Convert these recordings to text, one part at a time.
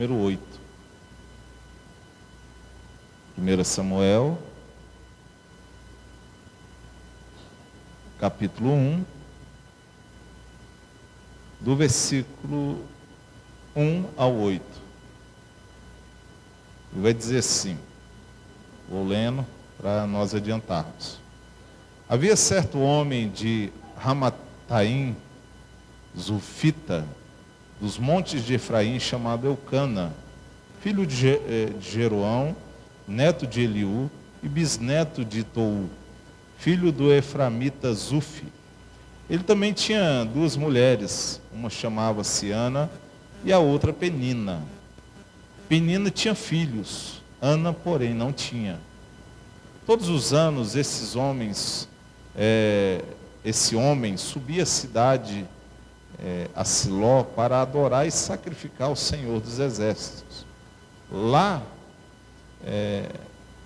número 8. 1 Samuel, capítulo 1, do versículo 1 ao 8. E vai dizer assim, vou lendo para nós adiantarmos. Havia certo homem de Ramataim, Zufita, dos montes de Efraim, chamado Eucana, filho de Jeroão, neto de Eliú e bisneto de Tou, filho do Eframita Zufi. Ele também tinha duas mulheres, uma chamava-se Ana e a outra Penina. Penina tinha filhos, Ana, porém, não tinha. Todos os anos, esse homem subia a cidade, a Siló, para adorar e sacrificar ao Senhor dos Exércitos. Lá,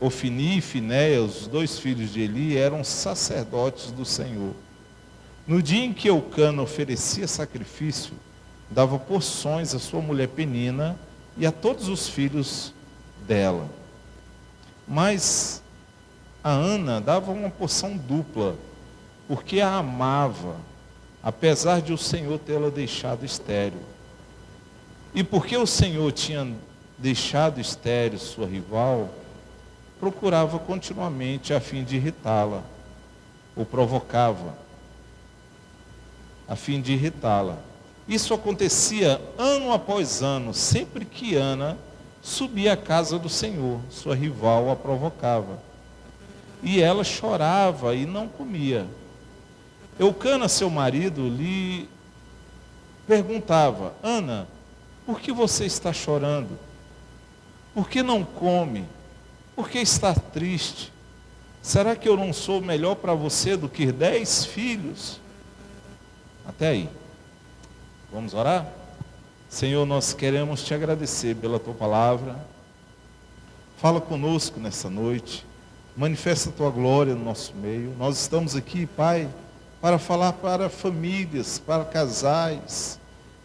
Ofni e Finéias, os dois filhos de Eli, eram sacerdotes do Senhor. No dia em que Eucana oferecia sacrifício, dava porções à sua mulher Penina e a todos os filhos dela. Mas a Ana dava uma porção dupla, porque a amava, apesar de o Senhor tê-la deixado estéril. E porque o Senhor tinha deixado estéril sua rival, procurava continuamente a fim de irritá-la, ou provocava, a fim de irritá-la. Isso acontecia ano após ano, sempre que Ana subia à casa do Senhor, sua rival a provocava. E ela chorava e não comia. Eucana, seu marido, lhe perguntava: Ana, por que você está chorando? Por que não come? Por que está triste? Será que eu não sou melhor para você do que 10 filhos? Até aí. Vamos orar? Senhor, nós queremos te agradecer pela tua palavra. Fala conosco nessa noite. Manifesta a tua glória no nosso meio. Nós estamos aqui, Pai, para falar para famílias, para casais.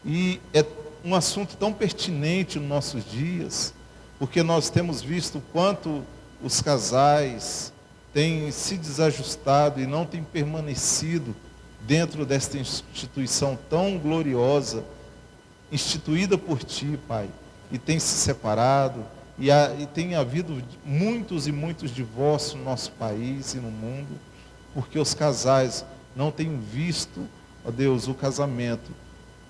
E é um assunto tão pertinente nos nossos dias, porque nós temos visto o quanto os casais têm se desajustado e não têm permanecido dentro desta instituição tão gloriosa, instituída por Ti, Pai, e têm se separado, e tem havido muitos e muitos divórcios no nosso país e no mundo, porque os casais não têm visto, ó Deus, o casamento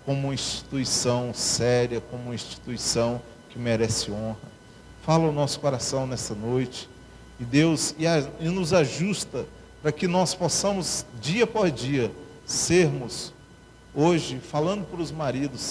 como uma instituição séria, como uma instituição que merece honra. Fala o nosso coração nessa noite, e Deus, e nos ajusta para que nós possamos, dia por dia, sermos, hoje, falando para os maridos,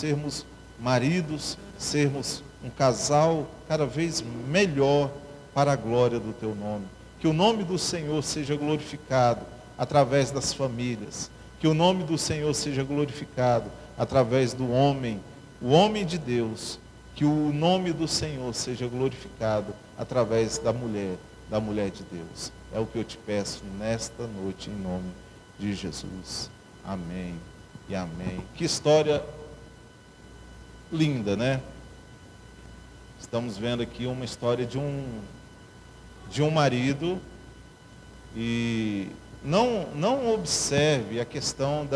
sermos um casal cada vez melhor para a glória do Teu nome. Que o nome do Senhor seja glorificado através das famílias. Que o nome do Senhor seja glorificado através do homem, o homem de Deus. Que o nome do Senhor seja glorificado através da mulher de Deus. É o que eu te peço nesta noite, em nome de Jesus. Amém e amém. Que história linda, né? Estamos vendo aqui uma história de um marido, e não observe a questão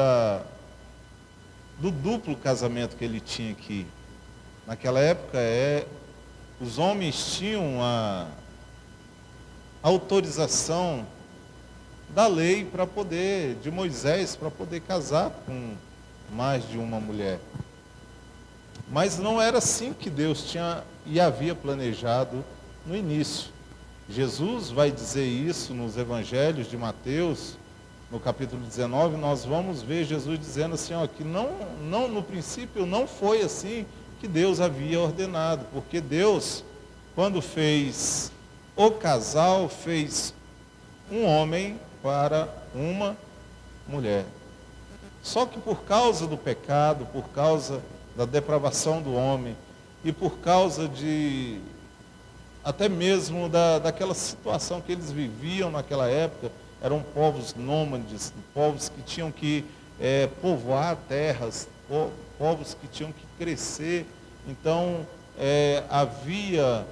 do duplo casamento que ele tinha aqui. Naquela época, os homens tinham a autorização da lei de Moisés, para poder casar com mais de uma mulher. Mas não era assim que Deus tinha e havia planejado no início. Jesus vai dizer isso nos evangelhos de Mateus, no capítulo 19, nós vamos ver Jesus dizendo assim, que não, no princípio não foi assim que Deus havia ordenado, porque Deus, quando fez o casal, fez um homem para uma mulher. Só que por causa do pecado, por causa da depravação do homem, e por causa até mesmo daquela situação que eles viviam naquela época, eram povos nômades, povos que tinham que povoar terras, povos que tinham que crescer. Então, havia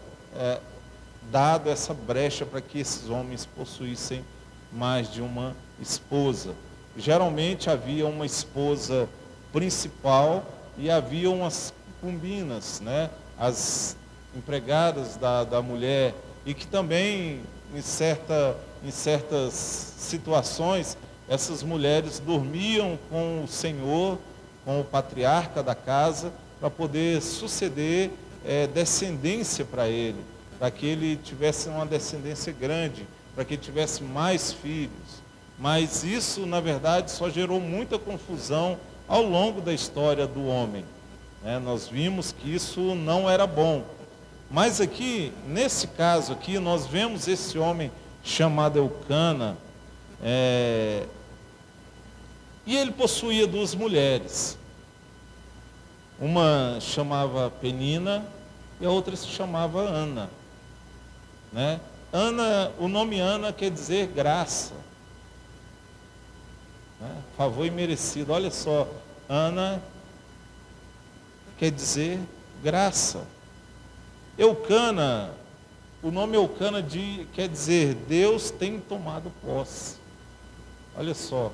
dado essa brecha para que esses homens possuíssem mais de uma esposa. Geralmente havia uma esposa principal e havia umas concubinas, né? As empregadas da mulher, e que também, em certas situações, essas mulheres dormiam com o senhor, com o patriarca da casa, para poder suceder descendência para ele, para que ele tivesse uma descendência grande, para que ele tivesse mais filhos. Mas isso, na verdade, só gerou muita confusão ao longo da história do homem. Nós vimos que isso não era bom. Mas aqui, nesse caso aqui, nós vemos esse homem chamado Eucana, e ele possuía duas mulheres. Uma chamava Penina e a outra se chamava Ana. Ana, o nome Ana quer dizer graça, favor imerecido. Olha só, Ana quer dizer graça. Eucana, o nome Eucana quer dizer Deus tem tomado posse. Olha só,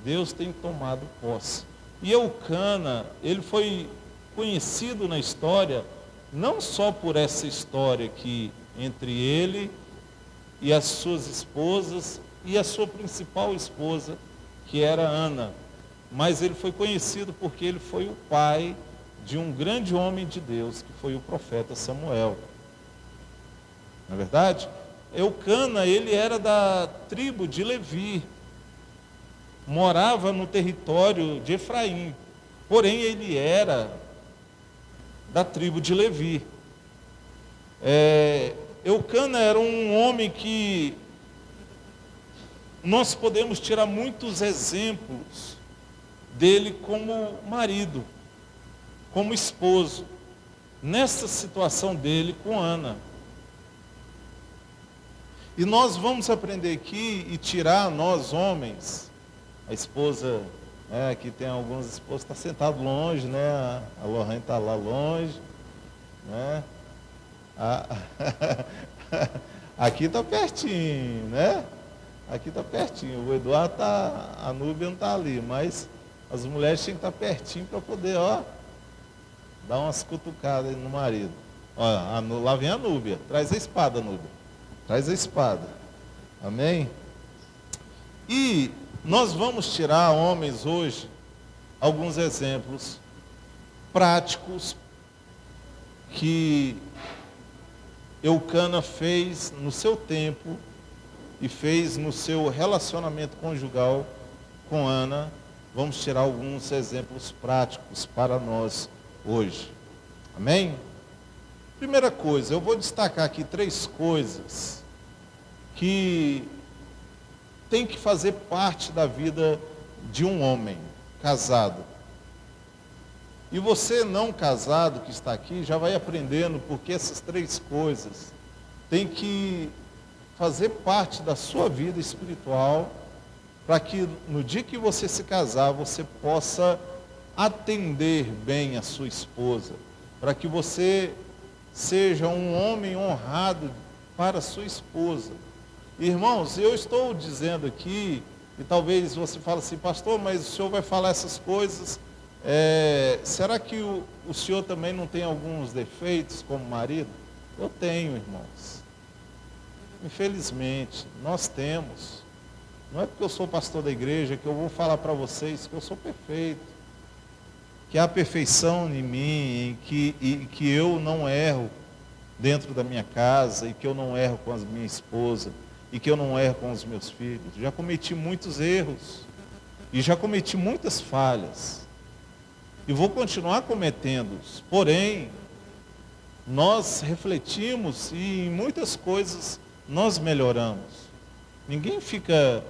Deus tem tomado posse. E Eucana, ele foi conhecido na história, não só por essa história aqui entre ele e as suas esposas e a sua principal esposa, que era Ana, mas ele foi conhecido porque ele foi o pai de um grande homem de Deus, que foi o profeta Samuel. Não é verdade? Eucana, ele era da tribo de Levi, morava no território de Efraim, porém ele era da tribo de Levi. Eucana era um homem que nós podemos tirar muitos exemplos dele como marido, como esposo, nessa situação dele com Ana. E nós vamos aprender aqui e tirar, nós homens, a esposa, aqui tem algumas esposas que estão sentadas longe, né? A Lorraine está lá longe, né? Aqui está pertinho, né? Aqui está pertinho. O Eduardo está, a Núbia não está ali, mas as mulheres têm que estar pertinho para poder, dar umas cutucadas no marido. Lá vem a Núbia. Traz a espada, Núbia. Traz a espada. Amém? E nós vamos tirar, homens, hoje, alguns exemplos práticos que Eucana fez no seu tempo e fez no seu relacionamento conjugal com Ana. Vamos tirar alguns exemplos práticos para nós hoje. Amém? Primeira coisa, eu vou destacar aqui 3 coisas que tem que fazer parte da vida de um homem casado. E você não casado que está aqui já vai aprendendo, porque essas 3 coisas têm que fazer parte da sua vida espiritual, para que no dia que você se casar, você possa atender bem a sua esposa, para que você seja um homem honrado para a sua esposa. Irmãos, eu estou dizendo aqui, e talvez você fale assim, pastor, mas o senhor vai falar essas coisas, será que o senhor também não tem alguns defeitos como marido? Eu tenho, irmãos. Infelizmente, nós temos. Não é porque eu sou pastor da igreja que eu vou falar para vocês que eu sou perfeito, que há perfeição em mim, e que eu não erro dentro da minha casa, e que eu não erro com a minha esposa, e que eu não erro com os meus filhos. Já cometi muitos erros, e já cometi muitas falhas, e vou continuar cometendo-os. Porém, nós refletimos e em muitas coisas nós melhoramos. Ninguém fica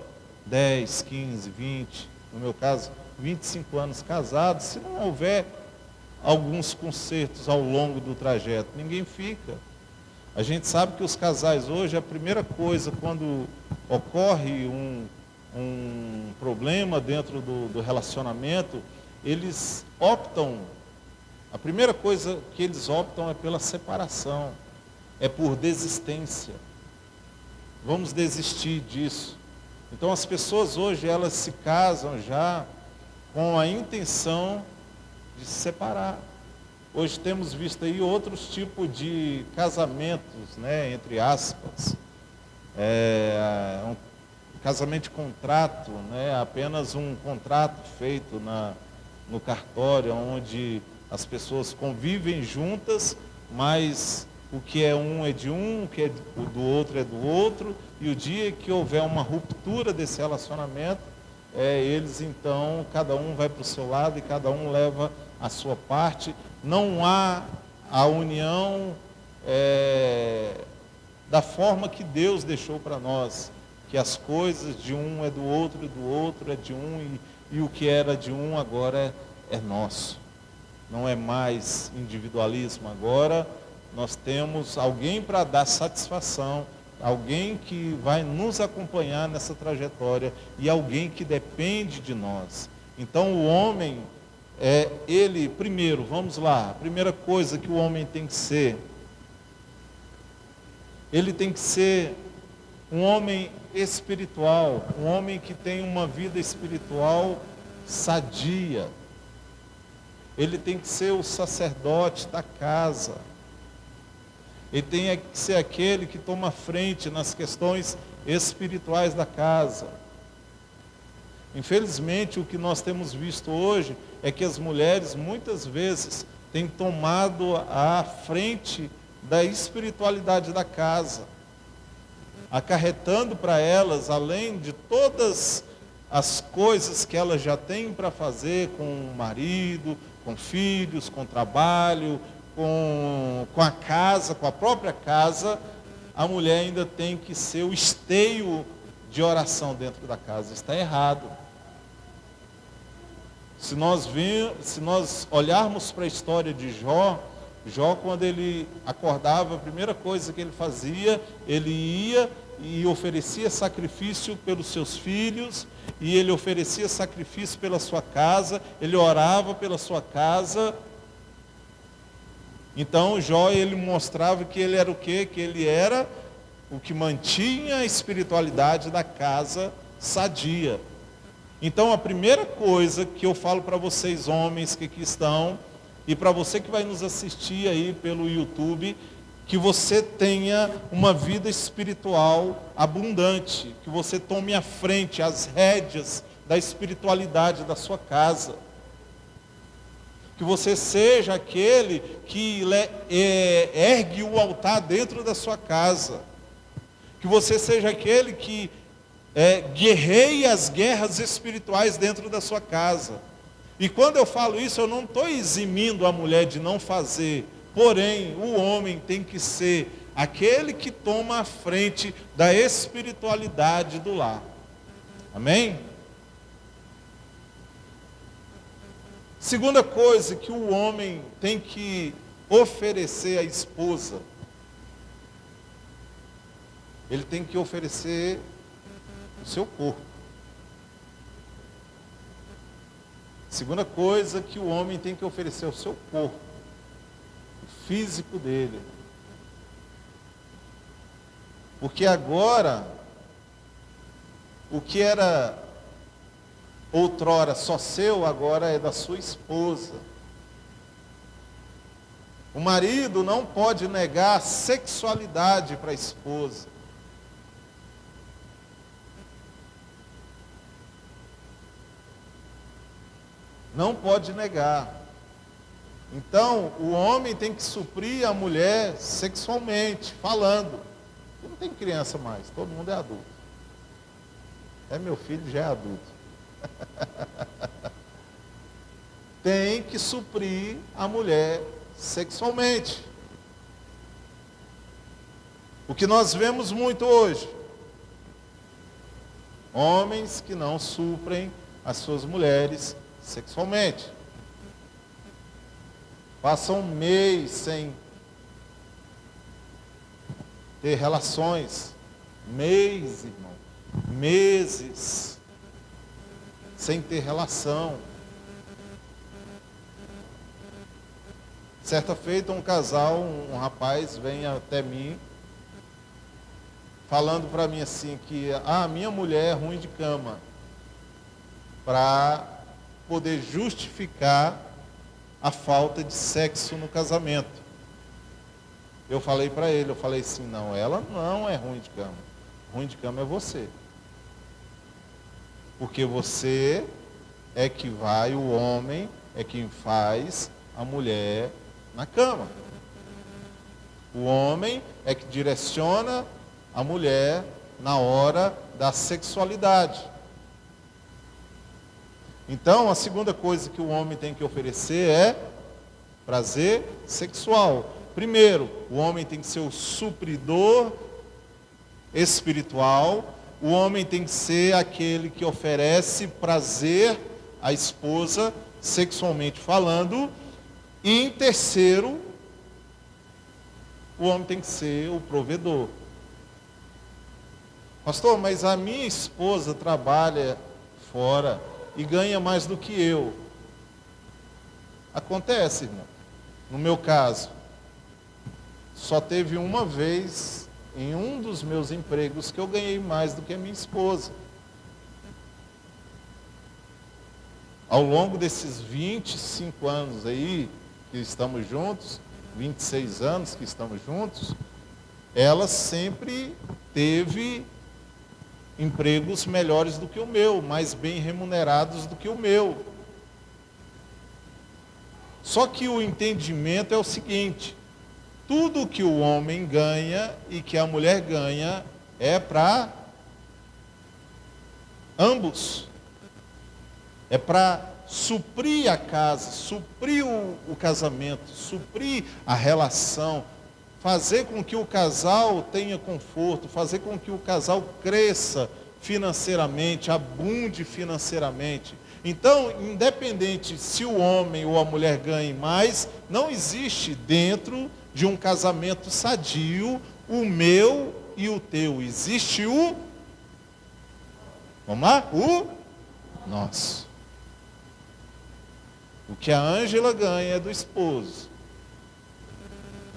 10, 15, 20, no meu caso, 25 anos casado, se não houver alguns consertos ao longo do trajeto. Ninguém fica. A gente sabe que os casais hoje, a primeira coisa, quando ocorre um problema dentro do relacionamento, eles optam A primeira coisa que eles optam é pela separação, é por desistência. Vamos desistir disso. Então as pessoas hoje, elas se casam já com a intenção de se separar. Hoje temos visto aí outros tipos de casamentos, né, entre aspas. Um casamento de contrato, né, apenas um contrato feito no cartório, onde as pessoas convivem juntas, mas o que é um é de um, o que é do outro é do outro, e o dia que houver uma ruptura desse relacionamento, eles então, cada um vai para o seu lado e cada um leva a sua parte. Não há a união da forma que Deus deixou para nós, que as coisas de um é do outro e do outro é de um, e o que era de um agora é nosso. Não é mais individualismo, agora nós temos alguém para dar satisfação, alguém que vai nos acompanhar nessa trajetória e alguém que depende de nós. Então o homem, ele, primeiro, vamos lá, a primeira coisa que o homem tem que ser, ele tem que ser um homem espiritual, um homem que tem uma vida espiritual sadia. Ele tem que ser o sacerdote da casa. Ele tem que ser aquele que toma frente nas questões espirituais da casa. Infelizmente, o que nós temos visto hoje é que as mulheres, muitas vezes, têm tomado a frente da espiritualidade da casa, acarretando para elas, além de todas as coisas que elas já têm para fazer com o marido, com filhos, com trabalho, com a casa, com a própria casa, a mulher ainda tem que ser o esteio de oração dentro da casa. Está errado. Se nós olharmos para a história de Jó, quando ele acordava, a primeira coisa que ele fazia, ele ia e oferecia sacrifício pelos seus filhos, e ele oferecia sacrifício pela sua casa, ele orava pela sua casa. Então Jó, ele mostrava que ele era o quê? Que ele era o que mantinha a espiritualidade da casa sadia. Então a primeira coisa que eu falo para vocês homens que aqui estão, e para você que vai nos assistir aí pelo YouTube, que você tenha uma vida espiritual abundante, que você tome à frente, as rédeas da espiritualidade da sua casa. Que você seja aquele que ergue o altar dentro da sua casa. Que você seja aquele que guerreia as guerras espirituais dentro da sua casa. E quando eu falo isso, eu não estou eximindo a mulher de não fazer. Porém, o homem tem que ser aquele que toma a frente da espiritualidade do lar. Amém? Segunda coisa que o homem tem que oferecer à esposa, ele tem que oferecer o seu corpo. Segunda coisa que o homem tem que oferecer é o seu corpo, o físico dele. Porque agora, o que era outrora só seu, agora é da sua esposa. O marido não pode negar a sexualidade para a esposa. Não pode negar. Então, o homem tem que suprir a mulher sexualmente, falando. Porque não tem criança mais, todo mundo é adulto. Meu filho já é adulto. Tem que suprir a mulher sexualmente. O que nós vemos muito hoje, homens que não suprem as suas mulheres sexualmente. Passam um mês sem ter relações. Mês, irmão. Meses sem ter relação. Certa feita, um casal, um rapaz vem até mim, falando para mim assim, que a minha mulher é ruim de cama, para poder justificar a falta de sexo no casamento. Eu falei para ele, eu falei assim, não, ela não é ruim de cama. Ruim de cama é você. Porque você é que vai, o homem é quem faz a mulher na cama. O homem é que direciona a mulher na hora da sexualidade. Então, a segunda coisa que o homem tem que oferecer é prazer sexual. Primeiro, o homem tem que ser o supridor espiritual. O homem tem que ser aquele que oferece prazer à esposa, sexualmente falando. E em terceiro, o homem tem que ser o provedor. Pastor, mas a minha esposa trabalha fora e ganha mais do que eu. Acontece, irmão. No meu caso, só teve uma vez em um dos meus empregos que eu ganhei mais do que a minha esposa. Ao longo desses 25 anos aí que estamos juntos, 26 anos que estamos juntos, ela sempre teve empregos melhores do que o meu, mais bem remunerados do que o meu. Só que o entendimento é o seguinte: tudo que o homem ganha e que a mulher ganha é para ambos. É para suprir a casa, suprir o casamento, suprir a relação, fazer com que o casal tenha conforto, fazer com que o casal cresça financeiramente, abunde financeiramente. Então, independente se o homem ou a mulher ganhe mais, não existe dentro de um casamento sadio o meu e o teu. Existe o, vamos lá? O nosso. O que a Ângela ganha é do esposo.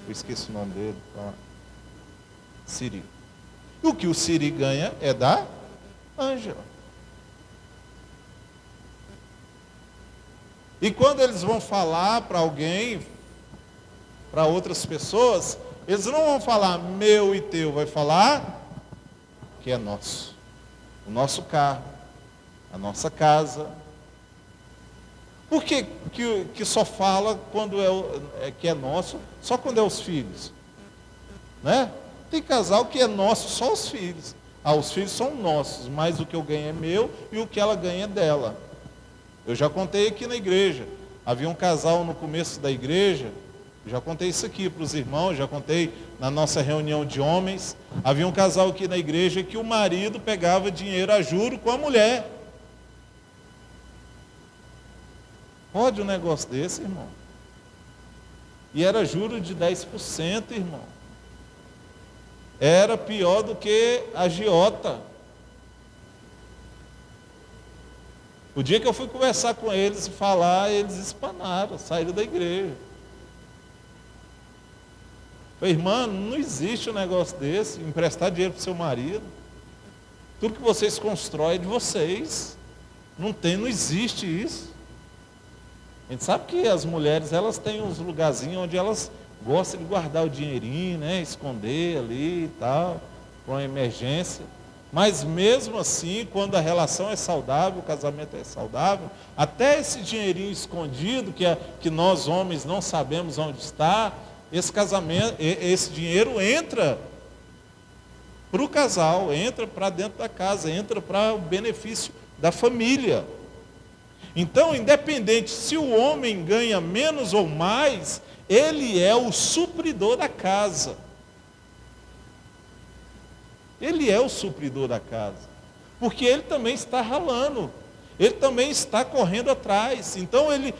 Eu esqueci o nome dele. Tá? Siri. E o que o Siri ganha é da Ângela. E quando eles vão falar para alguém, para outras pessoas, eles não vão falar meu e teu, vai falar que é nosso. O nosso carro, a nossa casa. Por que só fala quando que é nosso, só quando é os filhos? Né? Tem casal que é nosso só os filhos. Os filhos são nossos, mas o que eu ganho é meu e o que ela ganha é dela. Eu já contei aqui na igreja. Havia um casal no começo da igreja, já contei isso aqui para os irmãos, já contei na nossa reunião de homens. Havia um casal aqui na igreja que o marido pegava dinheiro a juro com a mulher. Pode um negócio desse, irmão? E era juro de 10%, irmão. Era pior do que a agiota. O dia que eu fui conversar com eles e falar, eles espanaram, saíram da igreja. Falei, irmã, não existe um negócio desse, emprestar dinheiro para o seu marido. Tudo que vocês constroem é de vocês. Não existe isso. A gente sabe que as mulheres, elas têm uns lugarzinhos onde elas gostam de guardar o dinheirinho, né? Esconder ali e tal, para uma emergência. Mas mesmo assim, quando a relação é saudável, o casamento é saudável, até esse dinheirinho escondido, que nós homens não sabemos onde está, esse dinheiro entra para o casal, entra para dentro da casa, entra para o benefício da família. Então, independente se o homem ganha menos ou mais, ele é o supridor da casa. Ele é o supridor da casa. Porque ele também está ralando. Ele também está correndo atrás. Então, ele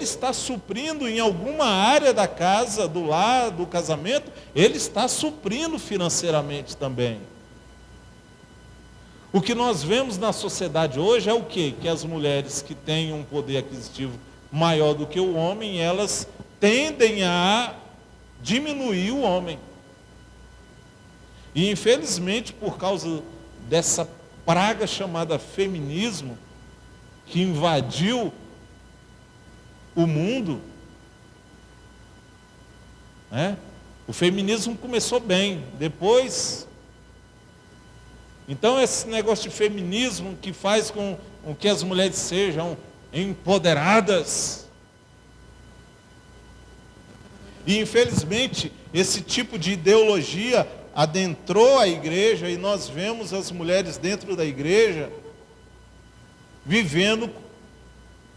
está suprindo em alguma área da casa, do lar, do casamento, ele está suprindo financeiramente também. O que nós vemos na sociedade hoje é o quê? Que as mulheres que têm um poder aquisitivo maior do que o homem, elas tendem a diminuir o homem. E infelizmente, por causa dessa praga chamada feminismo, que invadiu o mundo, né? O feminismo começou bem, depois... Então esse negócio de feminismo que faz com que as mulheres sejam empoderadas. E infelizmente esse tipo de ideologia adentrou a igreja, e nós vemos as mulheres dentro da igreja vivendo,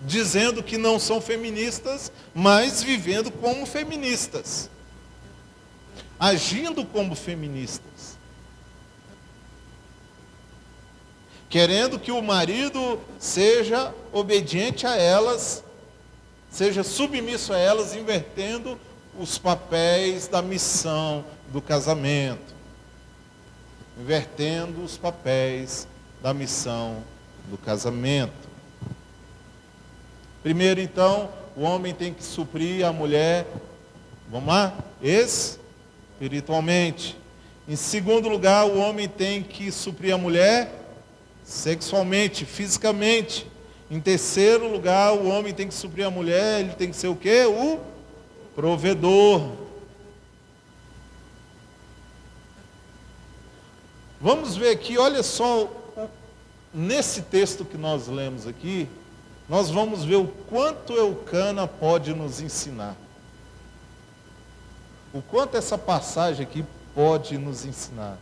dizendo que não são feministas, mas vivendo como feministas, agindo como feministas, querendo que o marido seja obediente a elas, seja submisso a elas, invertendo os papéis da missão do casamento, invertendo os papéis da missão do casamento. Primeiro, então, o homem tem que suprir a mulher, vamos lá, espiritualmente. Em segundo lugar, o homem tem que suprir a mulher sexualmente, fisicamente. Em terceiro lugar, o homem tem que suprir a mulher, ele tem que ser o quê? O provedor. Vamos ver aqui, olha só, nesse texto que nós lemos aqui, nós vamos ver o quanto Eucana pode nos ensinar. O quanto essa passagem aqui pode nos ensinar.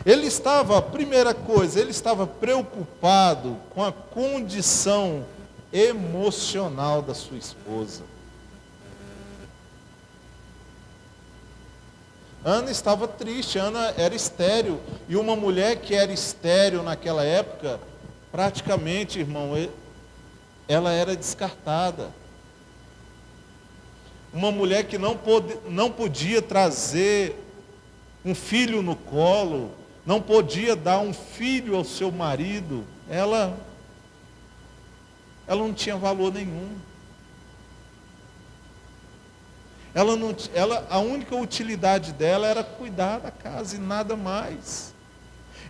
Ele estava, primeira coisa, ele estava preocupado com a condição emocional da sua esposa. Ana estava triste, Ana era estéril, e uma mulher que era estéril naquela época, praticamente, irmão, ela era descartada. Uma mulher que não podia trazer um filho no colo, não podia dar um filho ao seu marido, ela não tinha valor nenhum. A única utilidade dela era cuidar da casa e nada mais.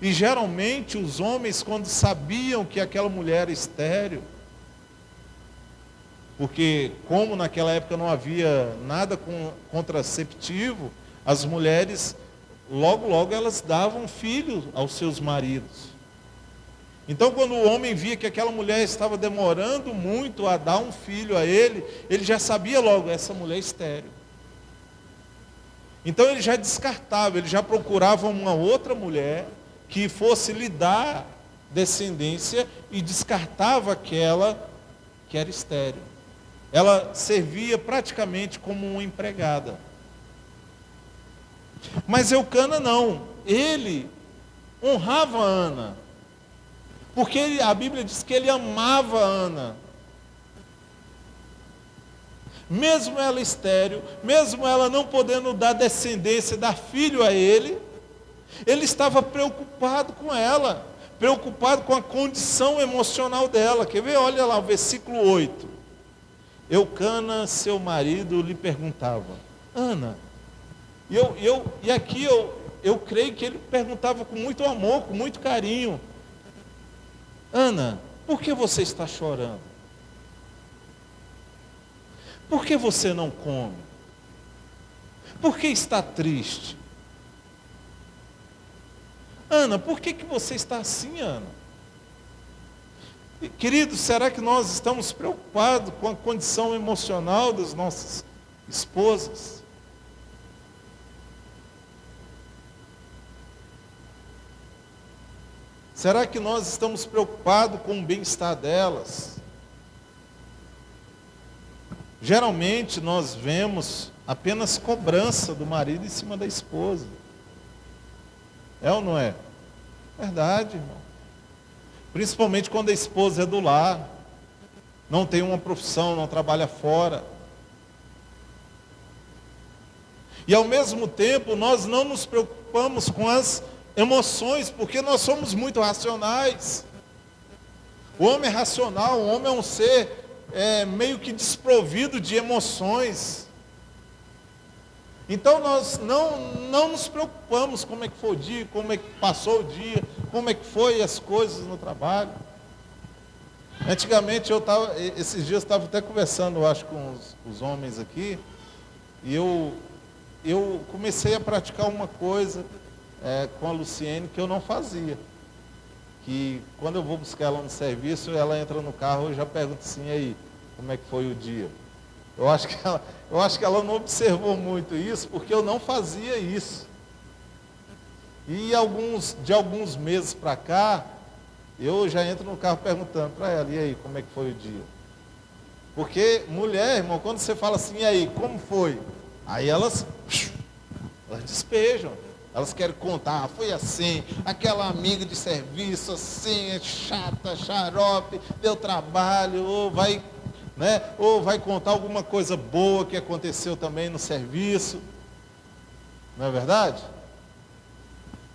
E geralmente os homens, quando sabiam que aquela mulher era estéril, porque como naquela época não havia nada contraceptivo, as mulheres, logo elas davam filho aos seus maridos. Então quando o homem via que aquela mulher estava demorando muito a dar um filho a ele, ele já sabia logo, essa mulher é estéril. Então ele já descartava, ele já procurava uma outra mulher que fosse lhe dar descendência e descartava aquela que era estéril. Ela servia praticamente como uma empregada. Mas Eucana não, ele honrava Ana, porque a Bíblia diz que ele amava Ana. Mesmo ela estéril, mesmo ela não podendo dar descendência, dar filho a ele estava preocupado com ela, preocupado com a condição emocional dela. Quer ver? Olha lá o versículo 8. Eucana, seu marido, lhe perguntava, Ana, e aqui eu creio que ele perguntava com muito amor, com muito carinho, Ana, por que você está chorando? Por que você não come? Por que está triste? Ana, por que você está assim, Ana? Queridos, será que nós estamos preocupados com a condição emocional das nossas esposas? Será que nós estamos preocupados com o bem-estar delas? Geralmente nós vemos apenas cobrança do marido em cima da esposa. É ou não é? Verdade, irmão. Principalmente quando a esposa é do lar, não tem uma profissão, não trabalha fora. E ao mesmo tempo nós não nos preocupamos com as emoções, porque nós somos muito racionais. O homem é racional, o homem é um ser meio que desprovido de emoções. Então nós não nos preocupamos como é que foi o dia, como é que passou o dia, como é que foi as coisas no trabalho. Antigamente esses dias eu estava até conversando, eu acho, com os homens aqui, e eu comecei a praticar uma coisa com a Luciene que eu não fazia. Que quando eu vou buscar ela no serviço, ela entra no carro e já pergunta assim, e aí, como é que foi o dia? Eu acho que ela não observou muito isso, porque eu não fazia isso. E de alguns meses para cá, eu já entro no carro perguntando para ela, e aí, como é que foi o dia? Porque mulher, irmão, quando você fala assim, e aí, como foi? Aí elas despejam. Elas querem contar, foi assim, aquela amiga de serviço, assim, é chata, xarope, deu trabalho, ou vai contar alguma coisa boa que aconteceu também no serviço. Não é verdade?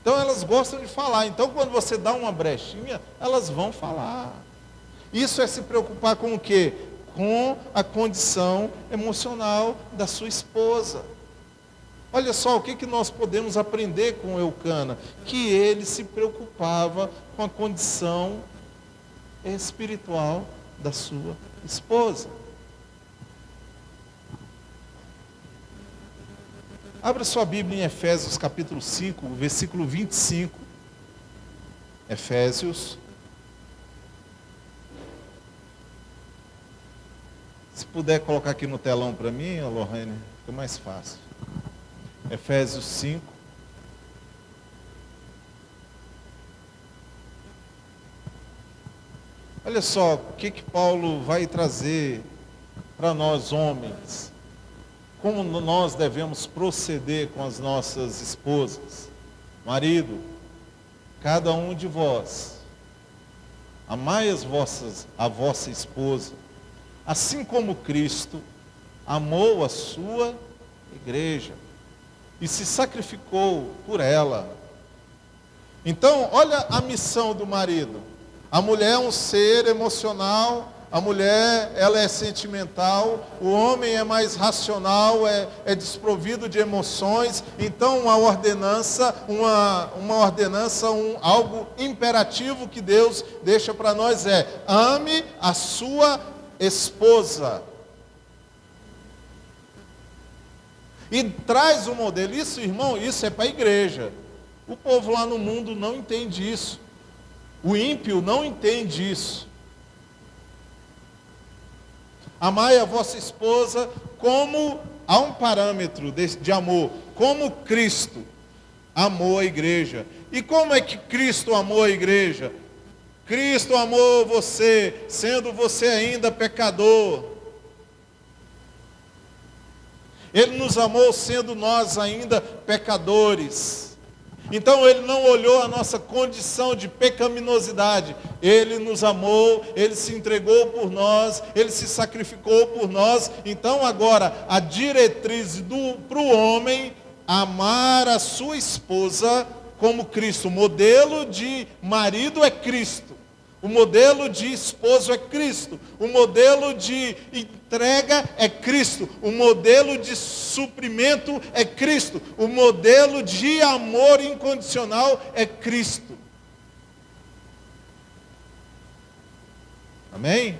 Então elas gostam de falar. Então quando você dá uma brechinha, elas vão falar. Isso é se preocupar com o quê? Com a condição emocional da sua esposa. Olha só o que nós podemos aprender com Eucana, que ele se preocupava com a condição espiritual da sua esposa. Abra sua Bíblia em Efésios capítulo 5, versículo 25. Efésios. Se puder colocar aqui no telão para mim, Lorraine, fica mais fácil. Efésios 5. Olha só o que Paulo vai trazer para nós homens. Como nós devemos proceder com as nossas esposas. Marido, cada um de vós, amai a vossa esposa, assim como Cristo amou a sua igreja e se sacrificou por ela. Então, olha a missão do marido. A mulher é um ser emocional, a mulher ela é sentimental, o homem é mais racional, é desprovido de emoções. Então, uma ordenança, algo imperativo que Deus deixa para nós é: ame a sua esposa. E traz o modelo. Isso, irmão, isso é para a igreja. O povo lá no mundo não entende isso. O ímpio não entende isso. Amai a vossa esposa como, há um parâmetro de amor, como Cristo amou a igreja. E como é que Cristo amou a igreja? Cristo amou você, sendo você ainda pecador. Ele nos amou sendo nós ainda pecadores. Então Ele não olhou a nossa condição de pecaminosidade. Ele nos amou, Ele se entregou por nós, Ele se sacrificou por nós. Então agora a diretriz para o homem: amar a sua esposa como Cristo. O modelo de marido é Cristo. O modelo de esposo é Cristo. O modelo de entrega é Cristo. O modelo de suprimento é Cristo. O modelo de amor incondicional é Cristo. Amém?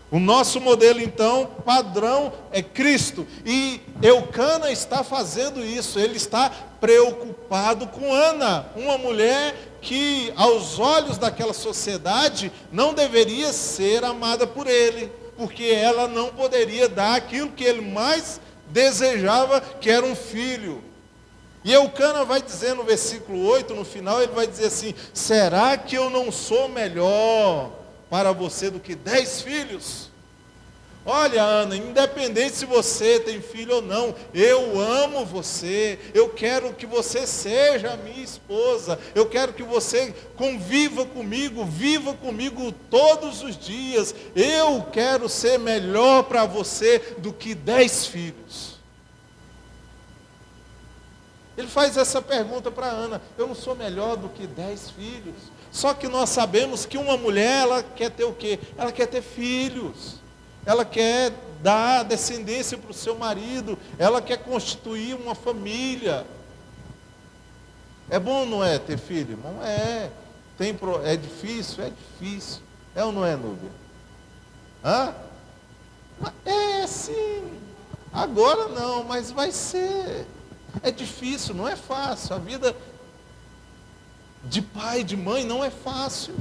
O nosso modelo, então, padrão é Cristo. E Eucana está fazendo isso. Ele está preocupado com Ana, uma mulher que, aos olhos daquela sociedade, não deveria ser amada por ele, porque ela não poderia dar aquilo que ele mais desejava, que era um filho. E Eucana vai dizer no versículo 8, no final, ele vai dizer assim: será que eu não sou melhor para você do que 10 filhos? Olha, Ana, independente se você tem filho ou não, eu amo você, eu quero que você seja a minha esposa, eu quero que você conviva comigo, viva comigo todos os dias, eu quero ser melhor para você do que 10 filhos. Ele faz essa pergunta para Ana: eu não sou melhor do que 10 filhos? Só que nós sabemos que uma mulher, ela quer ter o quê? Ela quer ter filhos. Ela quer dar descendência para o seu marido. Ela quer constituir uma família. É bom, não é, ter filho, irmão? É. É difícil? É difícil. É ou não é, Núbia? Hã? É, sim. Agora não, mas vai ser. É difícil, não é fácil. A vida de pai, de mãe, não é fácil.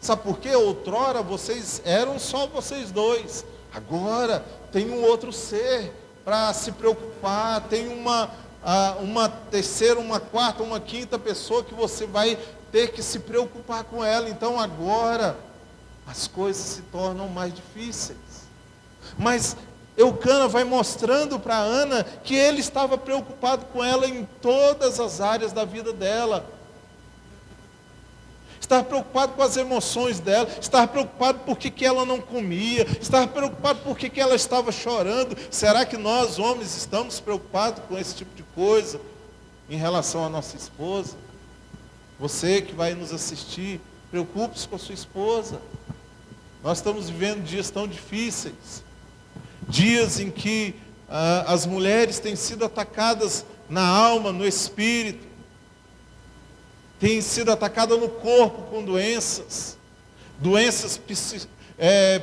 Sabe por quê? Outrora vocês eram só vocês dois. Agora tem um outro ser para se preocupar. Tem uma terceira, uma quarta, uma quinta pessoa que você vai ter que se preocupar com ela. Então agora as coisas se tornam mais difíceis. Mas Eucana vai mostrando para Ana que ele estava preocupado com ela em todas as áreas da vida dela. Estava preocupado com as emoções dela, estava preocupado por que ela não comia, estava preocupado por que ela estava chorando. Será que nós, homens, estamos preocupados com esse tipo de coisa em relação à nossa esposa? Você que vai nos assistir, preocupe-se com a sua esposa. Nós estamos vivendo dias tão difíceis, dias em que as mulheres têm sido atacadas na alma, no espírito, têm sido atacadas no corpo com doenças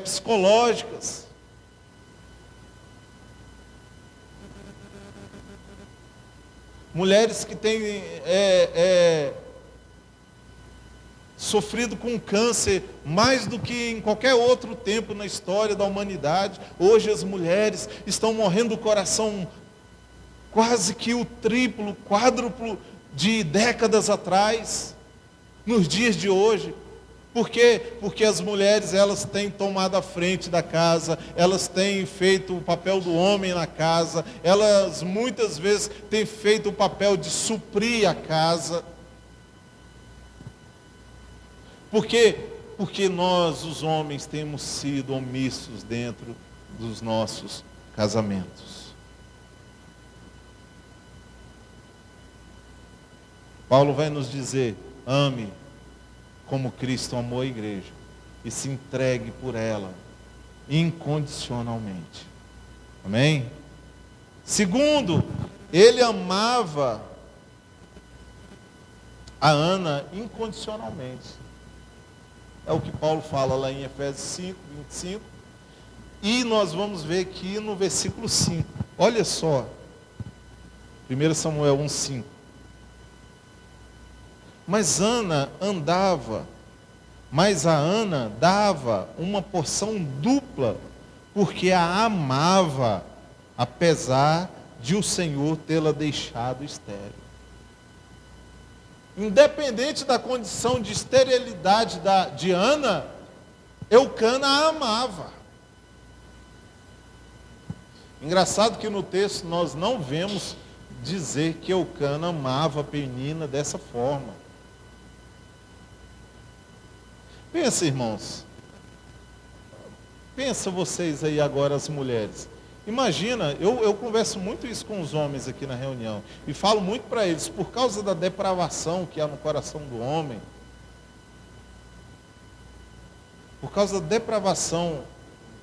psicológicas. Mulheres que têm sofrido com câncer mais do que em qualquer outro tempo na história da humanidade. Hoje as mulheres estão morrendo do coração quase que o triplo, quádruplo de décadas atrás, nos dias de hoje. Por quê? Porque as mulheres, elas têm tomado a frente da casa, elas têm feito o papel do homem na casa, elas muitas vezes têm feito o papel de suprir a casa. Por quê? Porque nós, os homens, temos sido omissos dentro dos nossos casamentos. Paulo vai nos dizer: ame como Cristo amou a igreja e se entregue por ela incondicionalmente. Amém? Segundo, ele amava a Ana incondicionalmente. É o que Paulo fala lá em Efésios 5, 25. E nós vamos ver aqui no versículo 5. Olha só. 1 Samuel 1, 5. Mas a Ana dava uma porção dupla, porque a amava, apesar de o Senhor tê-la deixado estéril. Independente da condição de esterilidade de Ana, Eucana a amava. Engraçado que no texto nós não vemos dizer que Eucana amava a Penina dessa forma. Pensa, irmãos. Pensa vocês aí agora, as mulheres. Imagina, eu converso muito isso com os homens aqui na reunião. E falo muito para eles, por causa da depravação que há no coração do homem. Por causa da depravação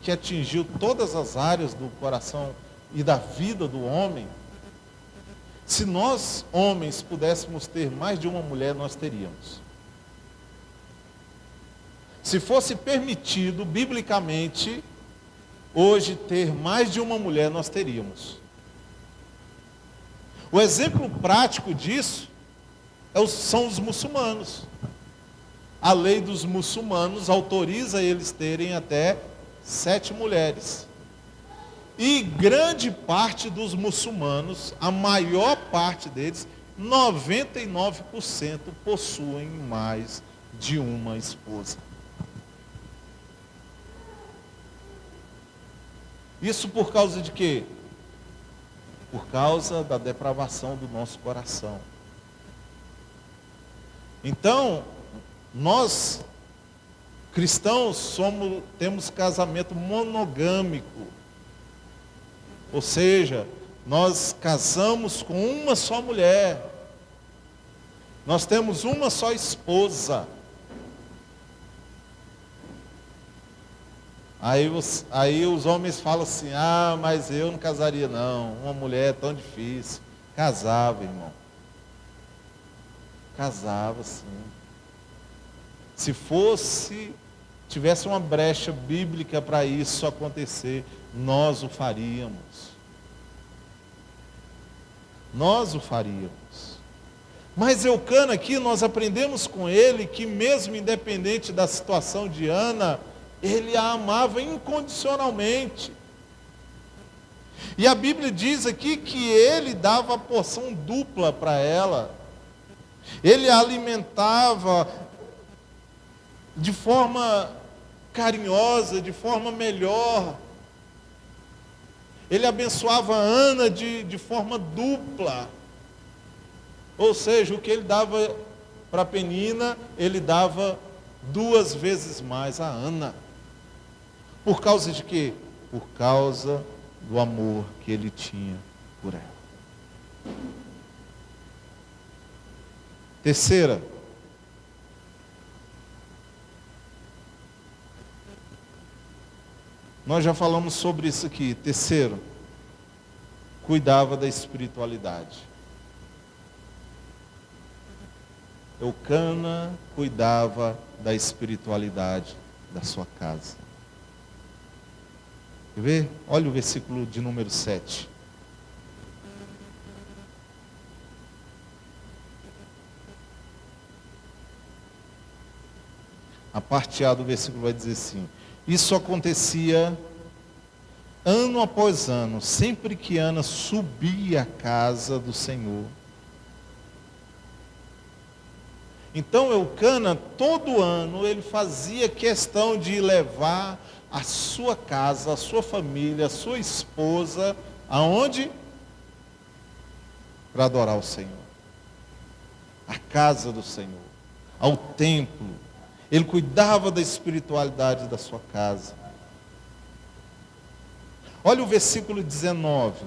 que atingiu todas as áreas do coração e da vida do homem. Se nós, homens, pudéssemos ter mais de uma mulher, nós teríamos. Se fosse permitido, biblicamente, hoje ter mais de uma mulher, nós teríamos. O exemplo prático disso são os muçulmanos. A lei dos muçulmanos autoriza eles terem até 7 mulheres. E grande parte dos muçulmanos, a maior parte deles, 99% possuem mais de uma esposa. Isso por causa de quê? Por causa da depravação do nosso coração. Então, nós, cristãos, temos casamento monogâmico. Ou seja, nós casamos com uma só mulher. Nós temos uma só esposa. Aí os homens falam assim, mas eu não casaria não, uma mulher é tão difícil. Casava, irmão. Casava, sim. Se tivesse uma brecha bíblica para isso acontecer, nós o faríamos. Nós o faríamos. Mas Eucana aqui, nós aprendemos com ele que mesmo independente da situação de Ana, ele a amava incondicionalmente. E a Bíblia diz aqui que ele dava a porção dupla para ela. Ele a alimentava de forma carinhosa, de forma melhor. Ele abençoava Ana de forma dupla. Ou seja, o que ele dava para Penina, ele dava 2 vezes mais a Ana. Por causa de quê? Por causa do amor que ele tinha por ela. Terceira, nós já falamos sobre isso aqui. Terceiro, cuidava da espiritualidade. Eucana cuidava da espiritualidade da sua casa. Quer ver? Olha o versículo de número 7. A parte A do versículo vai dizer assim: isso acontecia ano após ano, sempre que Ana subia à casa do Senhor. Então Eucana, todo ano, ele fazia questão de levar a sua casa, a sua família, a sua esposa, aonde? Para adorar o Senhor. A casa do Senhor, ao templo. Ele cuidava da espiritualidade da sua casa. Olha o versículo 19.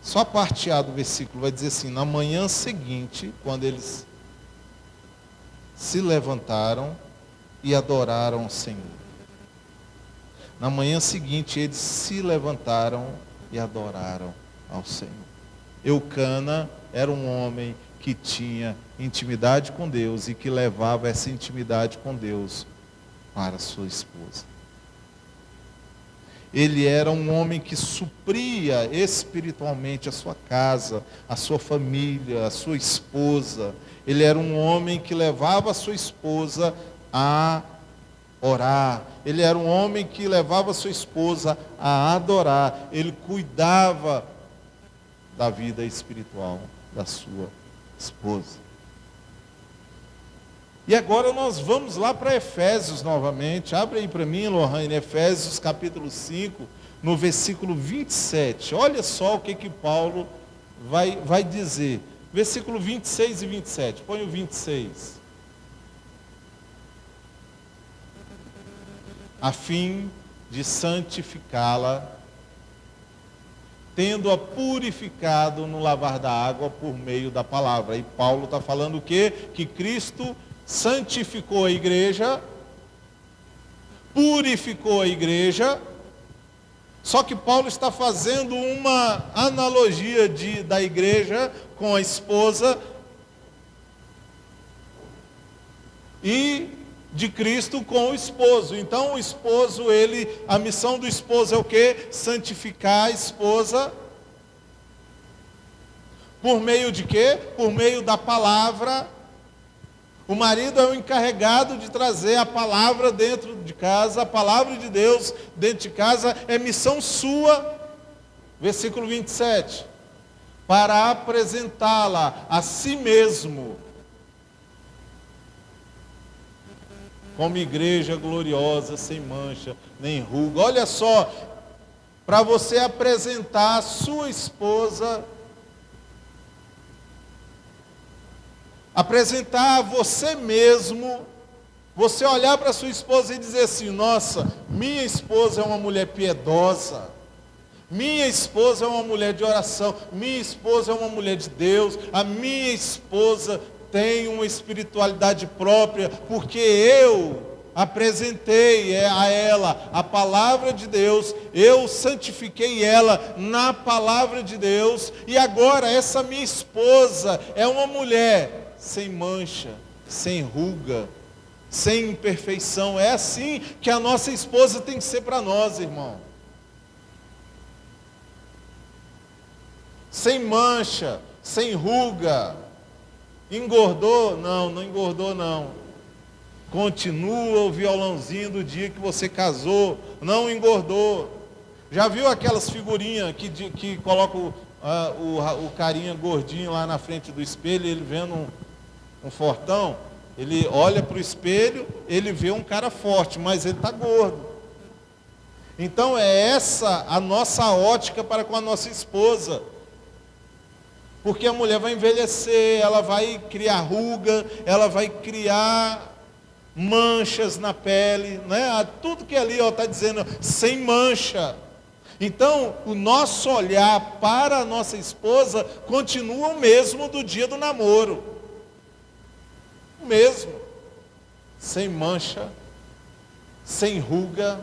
Só a parte A do versículo vai dizer assim: na manhã seguinte, quando eles se levantaram e adoraram o Senhor. Na manhã seguinte, eles se levantaram e adoraram ao Senhor. Eucana era um homem que tinha intimidade com Deus e que levava essa intimidade com Deus para sua esposa. Ele era um homem que supria espiritualmente a sua casa, a sua família, a sua esposa. Ele era um homem que levava a sua esposa a orar. Ele era um homem que levava a sua esposa a adorar. Ele cuidava da vida espiritual da sua esposa. E agora nós vamos lá para Efésios novamente. Abre aí para mim, Lohane, Efésios capítulo 5, no versículo 27. Olha só o que Paulo vai dizer. Versículo 26 e 27. Põe o 26. A fim de santificá-la, tendo-a purificado no lavar da água por meio da palavra. E Paulo está falando o quê? Que Cristo santificou a igreja, purificou a igreja, só que Paulo está fazendo uma analogia da igreja com a esposa e de Cristo com o esposo. Então o esposo, a missão do esposo é o quê? Santificar a esposa. Por meio de quê? Por meio da palavra. O marido é o encarregado de trazer a palavra dentro de casa, a palavra de Deus dentro de casa, é missão sua. Versículo 27. Para apresentá-la a si mesmo como igreja gloriosa, sem mancha, nem ruga. Olha só, para você apresentar a sua esposa, apresentar a você mesmo Você olhar para sua esposa e dizer assim: nossa, minha esposa é uma mulher piedosa, minha esposa é uma mulher de oração, minha esposa é uma mulher de Deus, a minha esposa tem uma espiritualidade própria, porque eu apresentei a ela a palavra de Deus, eu santifiquei ela na palavra de Deus, e agora essa minha esposa é uma mulher sem mancha, sem ruga, sem imperfeição. É assim que a nossa esposa tem que ser para nós, irmão. Sem mancha, sem ruga. Engordou? Não, não engordou não. Continua o violãozinho do dia que você casou, não engordou. Já viu aquelas figurinhas que colocam o carinha gordinho lá na frente do espelho, ele vendo um fortão? Ele olha para o espelho, ele vê um cara forte, mas ele está gordo. Então é essa a nossa ótica para com a nossa esposa. Porque a mulher vai envelhecer, ela vai criar ruga, ela vai criar manchas na pele, né? Tudo que ali está dizendo, sem mancha. Então, o nosso olhar para a nossa esposa continua o mesmo do dia do namoro. O mesmo. Sem mancha, sem ruga,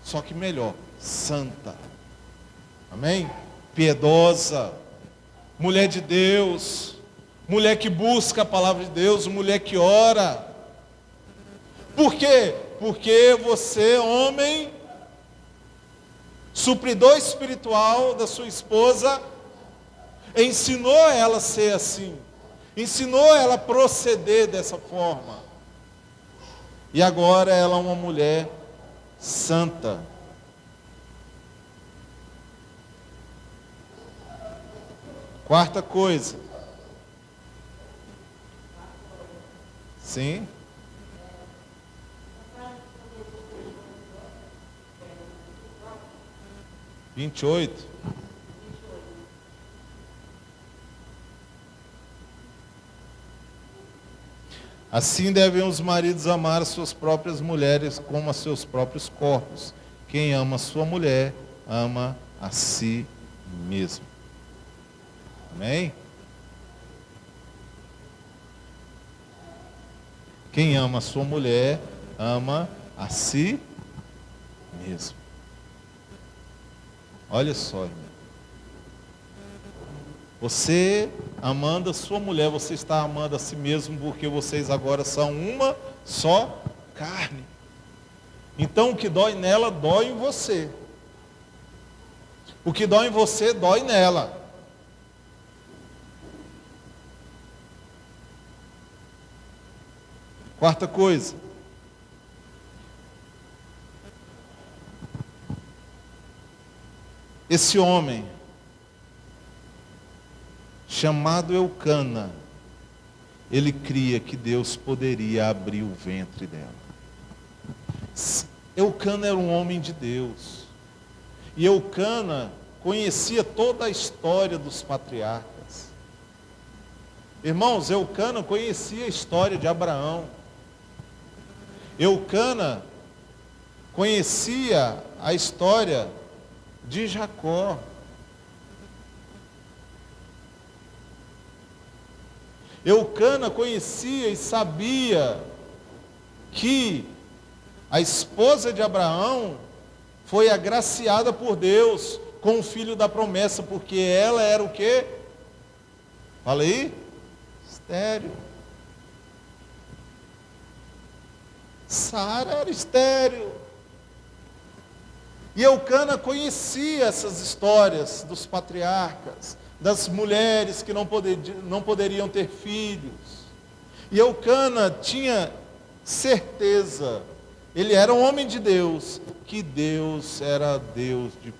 só que melhor, santa. Amém? Piedosa, mulher de Deus, mulher que busca a palavra de Deus, mulher que ora. Por quê? Porque você, homem, supridor espiritual da sua esposa, ensinou ela a ser assim, ensinou ela a proceder dessa forma. E agora ela é uma mulher santa. Quarta coisa. Sim. Vinte e oito. Assim devem os maridos amar as suas próprias mulheres como a seus próprios corpos. Quem ama a sua mulher, ama a si mesmo. Amém? Quem ama a sua mulher, ama a si mesmo. Olha só, irmão. Você amando a sua mulher, você está amando a si mesmo, porque vocês agora são uma só carne. Então o que dói nela, dói em você. O que dói em você, dói nela. Quarta coisa. Esse homem, chamado Eucana, ele cria que Deus poderia abrir o ventre dela. Eucana era um homem de Deus. E Eucana conhecia toda a história dos patriarcas. Irmãos, Eucana conhecia a história de Abraão. Eucana conhecia a história de Jacó. Eucana conhecia e sabia que a esposa de Abraão foi agraciada por Deus com o filho da promessa, porque ela era o quê? Fala aí. Estéril. Sara era estéril. E Eucana conhecia essas histórias dos patriarcas, das mulheres que não poderiam ter filhos. E Eucana tinha certeza, ele era um homem de Deus, que Deus era Deus de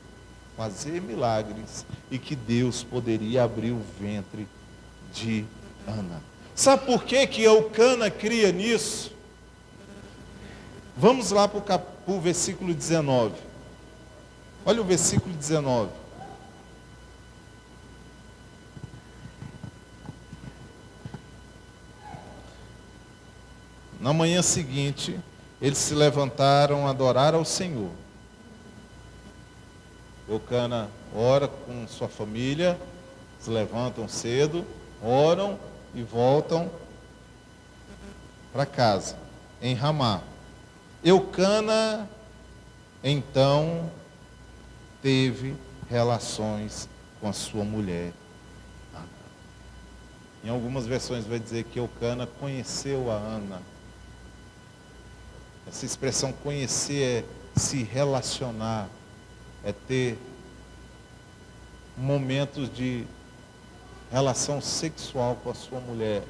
fazer milagres e que Deus poderia abrir o ventre de Ana. Sabe por que Eucana cria nisso? Vamos lá para o versículo 19. Olha o versículo 19. Na manhã seguinte, eles se levantaram a adorar ao Senhor. Eucana ora com sua família, se levantam cedo, oram e voltam para casa, em Ramá. Eucana, então, teve relações com a sua mulher. Em algumas versões vai dizer que Eucana conheceu a Ana. Essa expressão conhecer é se relacionar, é ter momentos de relação sexual com a sua mulher.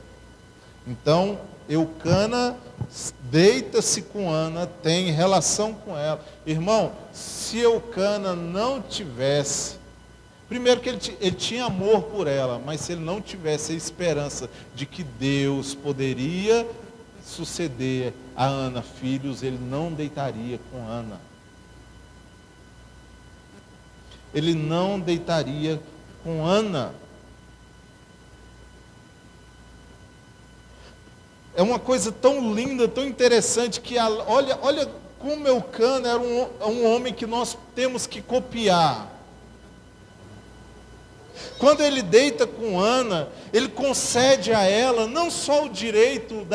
Então, Eucana deita-se com Ana, tem relação com ela. Irmão, se Eucana não tivesse, primeiro que ele tinha amor por ela, mas se ele não tivesse a esperança de que Deus poderia suceder a Ana filhos, ele não deitaria com Ana. Ele não deitaria com Ana. É uma coisa tão linda, tão interessante, que olha como Eucana era um homem que nós temos que copiar. Quando ele deita com Ana, ele concede a ela não só o direito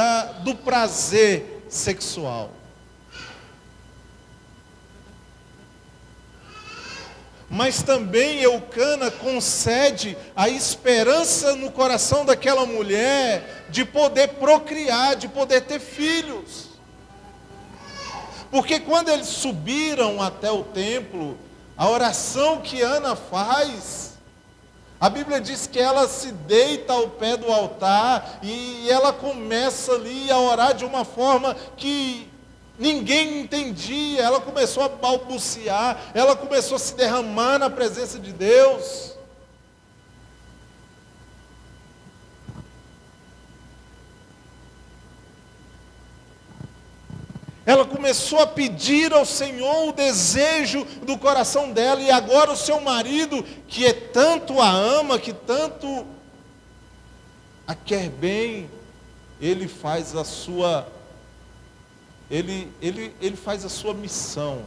do prazer sexual, mas também Eucana concede a esperança no coração daquela mulher de poder procriar, de poder ter filhos. Porque quando eles subiram até o templo, a oração que Ana faz, a Bíblia diz que ela se deita ao pé do altar e ela começa ali a orar de uma forma que ninguém entendia. Ela começou a balbuciar, ela começou a se derramar na presença de Deus. Ela começou a pedir ao Senhor o desejo do coração dela, e agora o seu marido, que tanto a ama, que tanto a quer bem, ele faz a sua missão,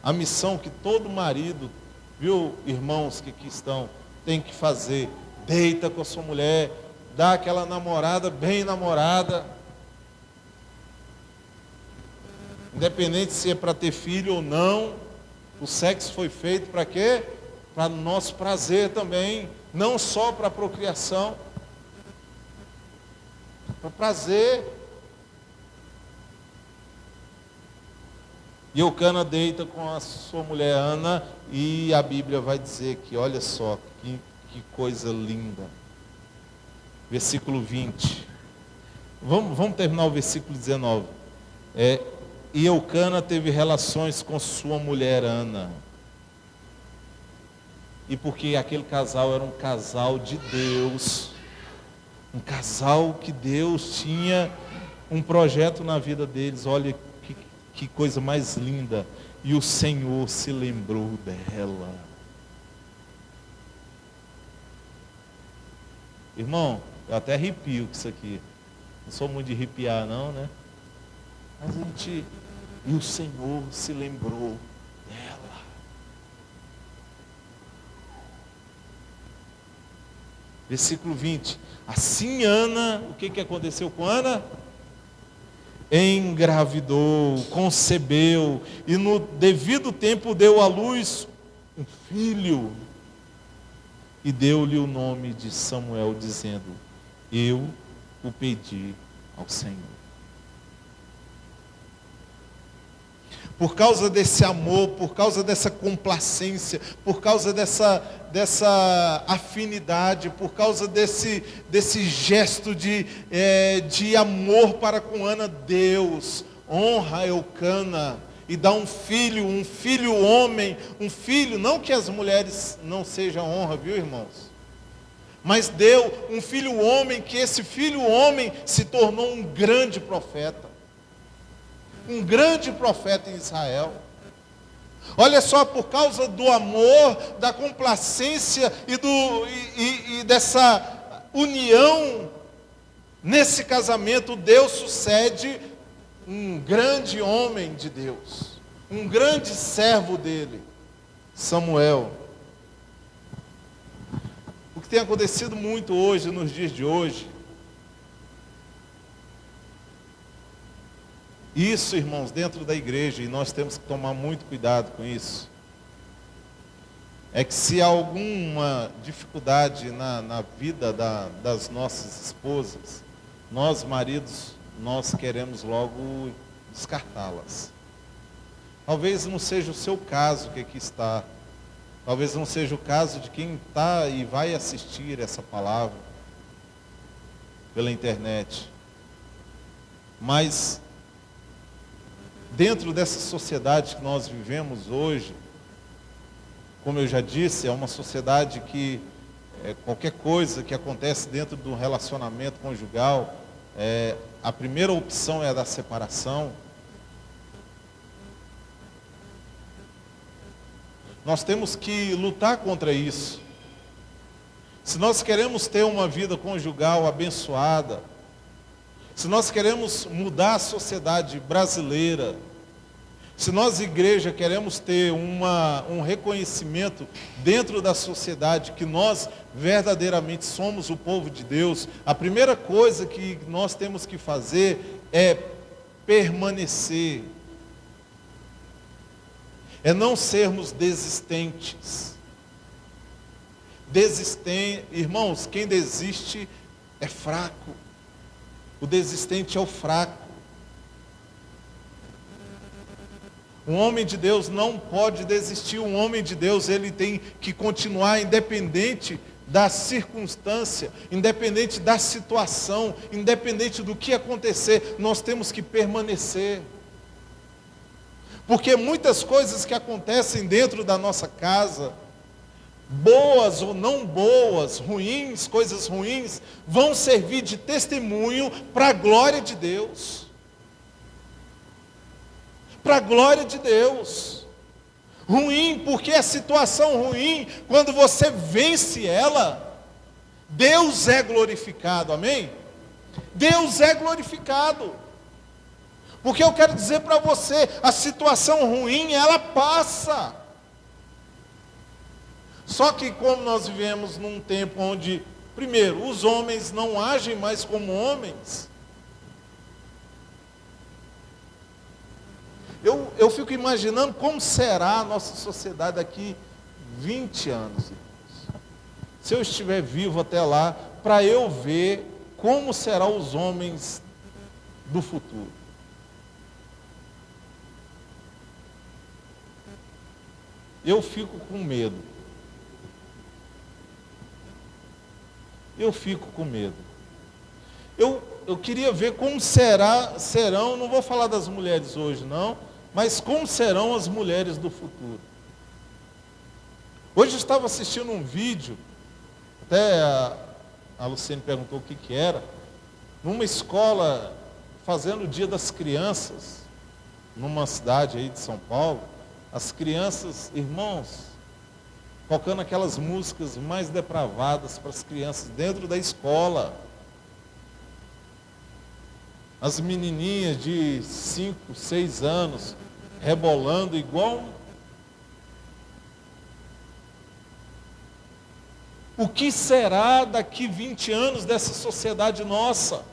a missão que todo marido, viu, irmãos que aqui estão, tem que fazer. Deita com a sua mulher, dá aquela namorada bem namorada, independente se é para ter filho ou não. O sexo foi feito para quê? Para nosso prazer também, não só para procriação, para prazer. E Eucana deita com a sua mulher Ana, e a Bíblia vai dizer que, olha só, que coisa linda. Versículo 20. Vamos terminar o versículo 19. E Eucana teve relações com sua mulher Ana. E porque aquele casal era um casal de Deus, um casal que Deus tinha um projeto na vida deles. Olha que coisa mais linda. E o Senhor se lembrou dela. Irmão, eu até arrepio com isso aqui. Não sou muito de arrepiar não, né? Mas e o Senhor se lembrou dela. Versículo 20. Assim Ana, o que aconteceu com Ana? Engravidou, concebeu, e no devido tempo deu à luz um filho, e deu-lhe o nome de Samuel, dizendo: eu o pedi ao Senhor. Por causa desse amor, por causa dessa complacência, por causa dessa afinidade, por causa desse gesto de amor para com Ana, Deus honra Eucana e dá um filho homem, um filho, não que as mulheres não sejam honra, viu, irmãos? Mas deu um filho homem, que esse filho homem se tornou um grande profeta. Um grande profeta em Israel. Olha só, por causa do amor, da complacência e dessa união, nesse casamento, Deus sucede um grande homem de Deus, um grande servo dele, Samuel. O que tem acontecido muito hoje, nos dias de hoje, isso, irmãos, dentro da igreja, e nós temos que tomar muito cuidado com isso, é que se há alguma dificuldade na vida das nossas esposas, nós, maridos, nós queremos logo descartá-las. Talvez não seja o seu caso que aqui está, talvez não seja o caso de quem está e vai assistir essa palavra pela internet, mas dentro dessa sociedade que nós vivemos hoje, como eu já disse, é uma sociedade que qualquer coisa que acontece dentro do relacionamento conjugal, a primeira opção é a da separação. Nós temos que lutar contra isso. Se nós queremos ter uma vida conjugal abençoada, se nós queremos mudar a sociedade brasileira, se nós, igreja, queremos ter um reconhecimento dentro da sociedade que nós verdadeiramente somos o povo de Deus, a primeira coisa que nós temos que fazer é permanecer, é não sermos desistentes. Irmãos, quem desiste é fraco. O desistente é o fraco. Um homem de Deus não pode desistir. Um homem de Deus, ele tem que continuar independente da circunstância, independente da situação, independente do que acontecer, nós temos que permanecer. Porque muitas coisas que acontecem dentro da nossa casa, boas ou não boas, ruins, coisas ruins, vão servir de testemunho para a glória de Deus. Para a glória de Deus. Ruim, porque a situação ruim, quando você vence ela, Deus é glorificado, amém? Deus é glorificado. Porque eu quero dizer para você, a situação ruim, ela passa. Só que como nós vivemos num tempo onde, primeiro, os homens não agem mais como homens, eu fico imaginando como será a nossa sociedade daqui 20 anos, irmãos. Se eu estiver vivo até lá, para eu ver como serão os homens do futuro. Eu fico com medo. Eu fico com medo. Eu queria ver como serão, não vou falar das mulheres hoje não, mas como serão as mulheres do futuro. Hoje eu estava assistindo um vídeo, até a Luciene perguntou o que era, numa escola fazendo o Dia das Crianças, numa cidade aí de São Paulo, as crianças, irmãos, tocando aquelas músicas mais depravadas para as crianças dentro da escola. As menininhas de 5, 6 anos, rebolando igual. O que será daqui 20 anos dessa sociedade nossa?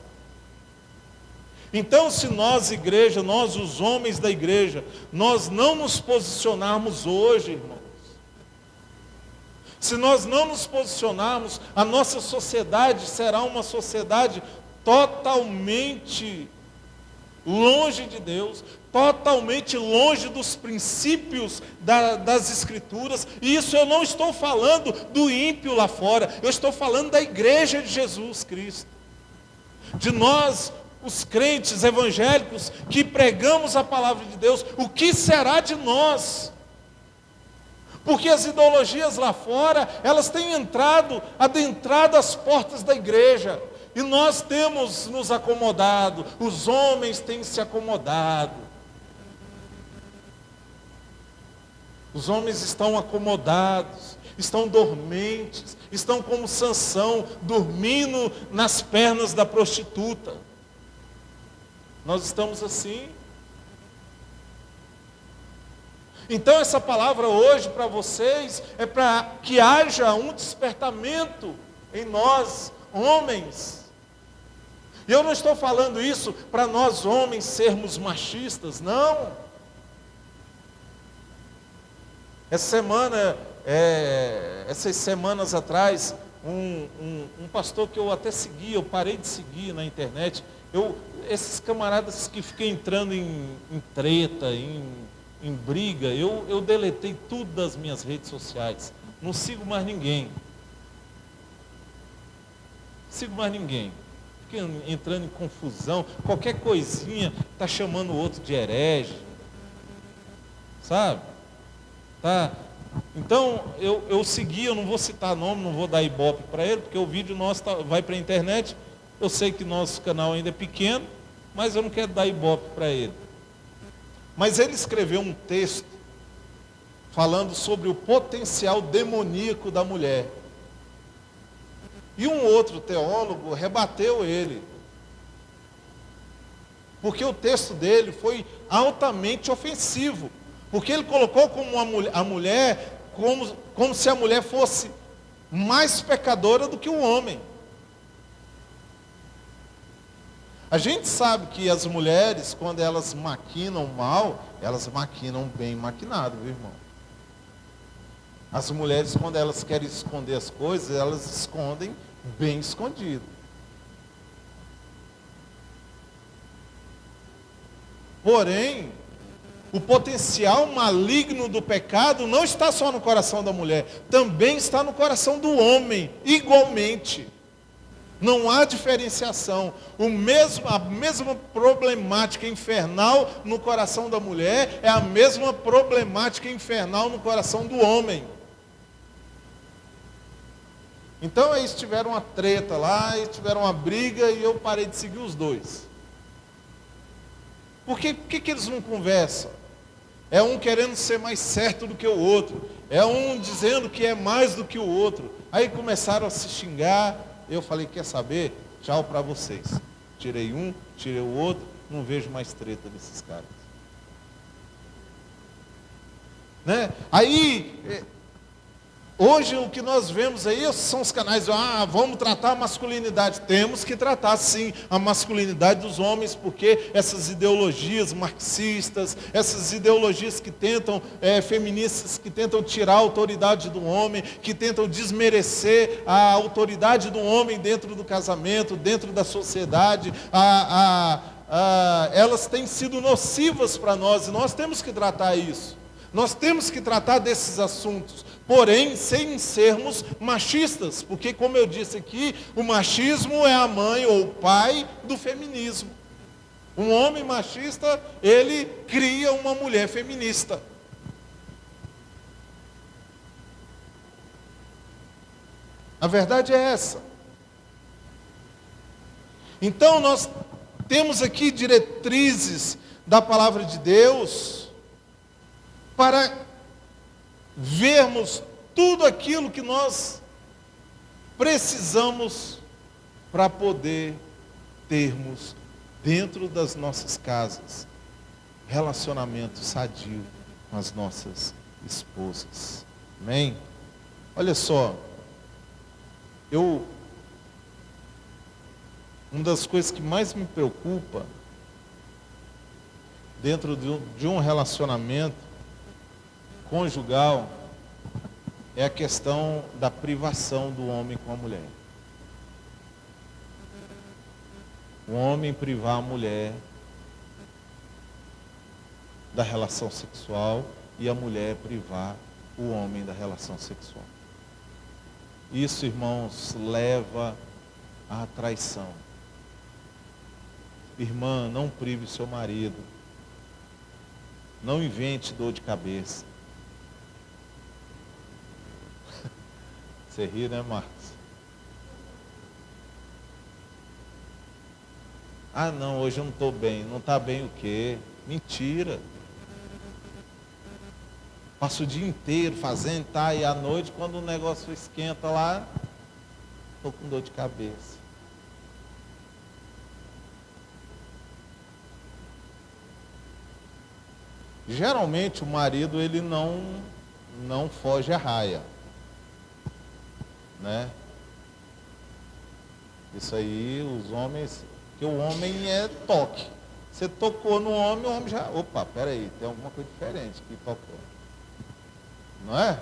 Então, se nós, igreja, nós, os homens da igreja, nós não nos posicionarmos hoje, irmãos, se nós não nos posicionarmos, a nossa sociedade será uma sociedade totalmente longe de Deus, totalmente longe dos princípios das Escrituras. E isso eu não estou falando do ímpio lá fora, eu estou falando da igreja de Jesus Cristo, de nós, os crentes evangélicos que pregamos a palavra de Deus. O que será de nós? Porque as ideologias lá fora, elas têm adentrado as portas da igreja, e nós temos nos acomodado, os homens têm se acomodado. Os homens estão acomodados, estão dormentes, estão como Sansão, dormindo nas pernas da prostituta. Nós estamos assim. Então essa palavra hoje para vocês é para que haja um despertamento em nós, homens. E eu não estou falando isso para nós homens sermos machistas, não. Essas semanas atrás, um pastor que eu até segui, eu parei de seguir na internet, esses camaradas que ficam entrando em treta, em briga, eu deletei tudo das minhas redes sociais. Não sigo mais ninguém. Sigo mais ninguém. Fica entrando em confusão. Qualquer coisinha está chamando o outro de herege. Sabe? Tá? Então, eu segui, eu não vou citar nome, não vou dar ibope para ele, porque o vídeo nosso vai para a internet. Eu sei que nosso canal ainda é pequeno, mas eu não quero dar ibope para ele. Mas ele escreveu um texto falando sobre o potencial demoníaco da mulher. E um outro teólogo rebateu ele. Porque o texto dele foi altamente ofensivo. Porque ele colocou como a mulher, como se a mulher fosse mais pecadora do que o homem. A gente sabe que as mulheres, quando elas maquinam mal, elas maquinam bem maquinado, viu, irmão? As mulheres, quando elas querem esconder as coisas, elas escondem bem escondido. Porém, o potencial maligno do pecado não está só no coração da mulher, também está no coração do homem, igualmente. Não há diferenciação. A mesma problemática infernal no coração da mulher é a mesma problemática infernal no coração do homem. Então eles tiveram uma treta lá, eles tiveram uma briga e eu parei de seguir os dois. Por que eles não conversam? É um querendo ser mais certo do que o outro. É um dizendo que é mais do que o outro. Aí começaram a se xingar. Eu falei, quer saber? Tchau para vocês. Tirei um, tirei o outro, não vejo mais treta desses caras. Né? Aí, hoje o que nós vemos aí são os canais, vamos tratar a masculinidade. Temos que tratar sim a masculinidade dos homens, porque essas ideologias marxistas, essas ideologias que tentam, feministas, que tentam tirar a autoridade do homem, que tentam desmerecer a autoridade do homem dentro do casamento, dentro da sociedade, elas têm sido nocivas para nós, e nós temos que tratar isso. Nós temos que tratar desses assuntos, porém sem sermos machistas, porque como eu disse aqui, o machismo é a mãe ou o pai do feminismo. Um homem machista, ele cria uma mulher feminista. A verdade é essa. Então nós temos aqui diretrizes da palavra de Deus, para vermos tudo aquilo que nós precisamos para poder termos dentro das nossas casas relacionamento sadio com as nossas esposas. Amém? Olha só, uma das coisas que mais me preocupa dentro de um relacionamento conjugal é a questão da privação do homem com a mulher. O homem privar a mulher da relação sexual e a mulher privar o homem da relação sexual. Isso, irmãos, leva à traição. Irmã, não prive o seu marido. Não invente dor de cabeça. Você ri, né, Marcos? Não, hoje eu não estou bem. Não está bem o quê? Mentira. Passa o dia inteiro fazendo, e à noite, quando o negócio esquenta lá, estou com dor de cabeça. Geralmente o marido ele não foge à raia, né? Isso aí os homens, porque o homem é toque. Você tocou no homem, o homem já, opa, peraí, tem alguma coisa diferente que tocou. Não é?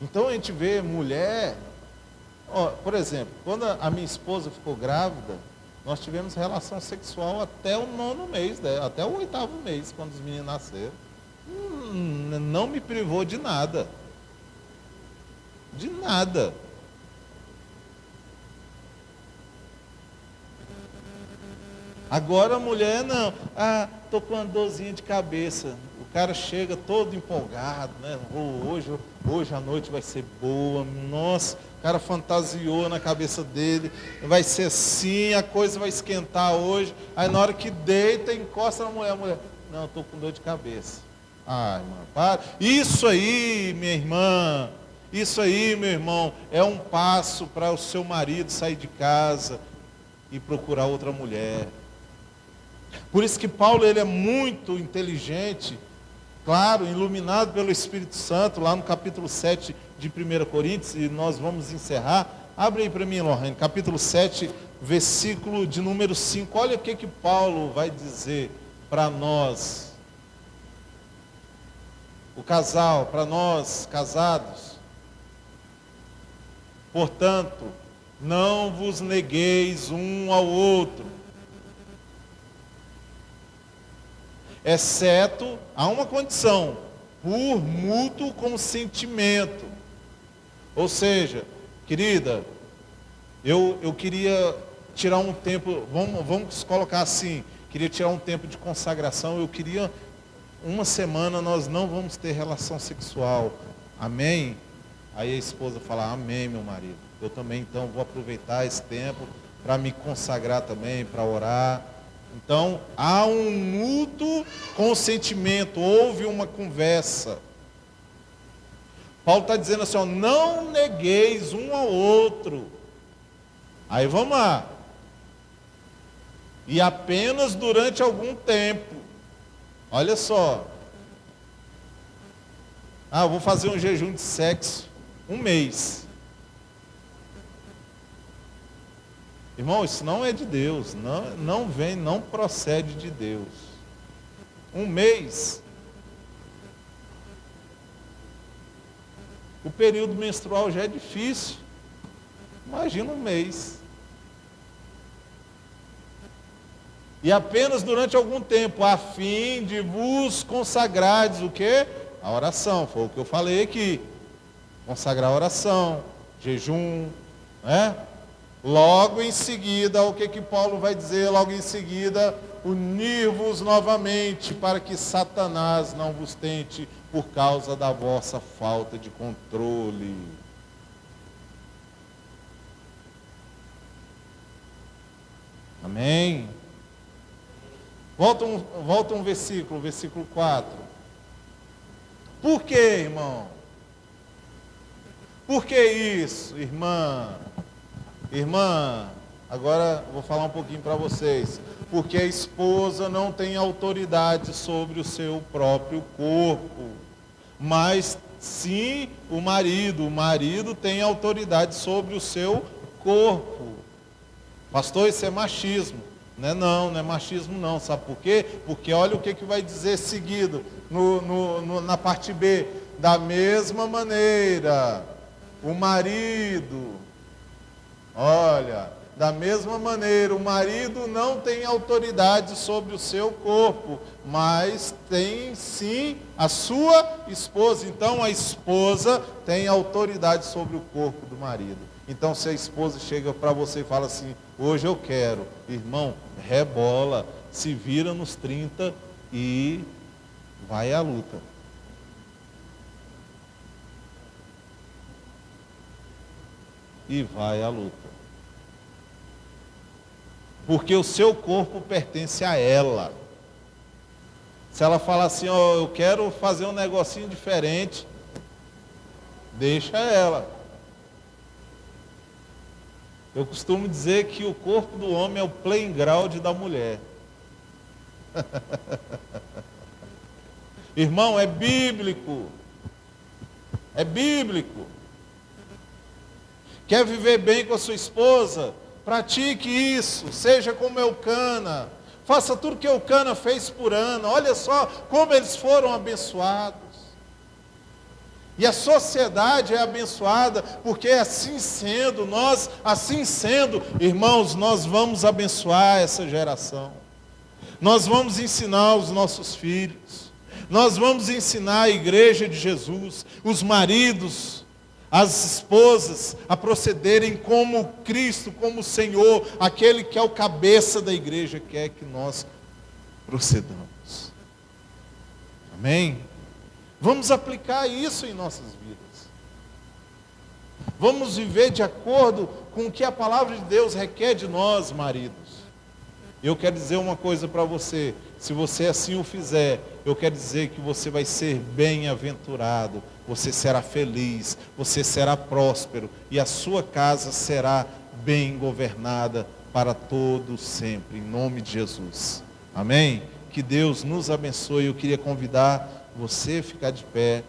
Então a gente vê mulher, ó, por exemplo, quando a minha esposa ficou grávida, nós tivemos relação sexual até o 9º mês, até o 8º mês, quando os meninos nasceram. Não me privou de nada. De nada. Agora a mulher não. Ah, estou com uma dorzinha de cabeça. O cara chega todo empolgado, né? Hoje a noite vai ser boa. Nossa, o cara fantasiou na cabeça dele. Vai ser assim, a coisa vai esquentar hoje. Aí na hora que deita, encosta na mulher. A mulher, não, estou com dor de cabeça. Ai, mano, para. Isso aí, minha irmã. Isso aí, meu irmão, é um passo para o seu marido sair de casa e procurar outra mulher. Por isso que Paulo ele é muito inteligente, claro, iluminado pelo Espírito Santo, lá no capítulo 7 de 1 Coríntios, e nós vamos encerrar. Abre aí para mim, Lorraine, capítulo 7, versículo de número 5. Olha o que Paulo vai dizer para nós, o casal, para nós casados. Portanto, não vos negueis um ao outro, exceto, há uma condição, por mútuo consentimento. Ou seja, querida, eu queria tirar um tempo, vamos colocar assim, queria tirar um tempo de consagração, eu queria, uma semana nós não vamos ter relação sexual, amém? Aí a esposa fala, amém, meu marido. Eu também, então, vou aproveitar esse tempo para me consagrar também, para orar. Então, há um mútuo consentimento, houve uma conversa. Paulo está dizendo assim, ó, não negueis um ao outro. Aí vamos lá. E apenas durante algum tempo. Olha só. Ah, eu vou fazer um jejum de sexo. 1 mês. Irmão, isso não é de Deus. Não vem, não procede de Deus. 1 mês. O período menstrual já é difícil. Imagina 1 mês. E apenas durante algum tempo, a fim de vos consagrardes o quê? A oração. Foi o que eu falei aqui. Consagrar a oração, jejum, né? Logo em seguida, o que Paulo vai dizer? Logo em seguida, unir-vos novamente, para que Satanás não vos tente por causa da vossa falta de controle. Amém? Volta um versículo, versículo 4. Por que, irmão? Por que isso, irmã? Irmã, agora vou falar um pouquinho para vocês. Porque a esposa não tem autoridade sobre o seu próprio corpo, mas sim o marido. O marido tem autoridade sobre o seu corpo. Pastor, isso é machismo. Não é machismo não. Sabe por quê? Porque olha o que vai dizer seguido na parte B. Da mesma maneira, o marido, olha, da mesma maneira, o marido não tem autoridade sobre o seu corpo, mas tem sim a sua esposa. Então a esposa tem autoridade sobre o corpo do marido. Então se a esposa chega para você e fala assim, hoje eu quero, irmão, rebola, se vira nos 30 e vai à luta. E vai à luta. Porque o seu corpo pertence a ela. Se ela falar assim, ó, eu quero fazer um negocinho diferente, deixa ela. Eu costumo dizer que o corpo do homem é o playground da mulher. Irmão, é bíblico. É bíblico. Quer viver bem com a sua esposa? Pratique isso. Seja como Eucana. Faça tudo que Eucana fez por Ana. Olha só como eles foram abençoados. E a sociedade é abençoada, porque assim sendo, irmãos, nós vamos abençoar essa geração. Nós vamos ensinar os nossos filhos. Nós vamos ensinar a igreja de Jesus, os maridos, as esposas, a procederem como Cristo, como o Senhor, aquele que é o cabeça da igreja, quer que nós procedamos. Amém? Vamos aplicar isso em nossas vidas. Vamos viver de acordo com o que a palavra de Deus requer de nós, maridos. Eu quero dizer uma coisa para você. Se você assim o fizer, eu quero dizer que você vai ser bem-aventurado. Você será feliz, você será próspero e a sua casa será bem governada para todo sempre, em nome de Jesus. Amém? Que Deus nos abençoe. Eu queria convidar você a ficar de pé.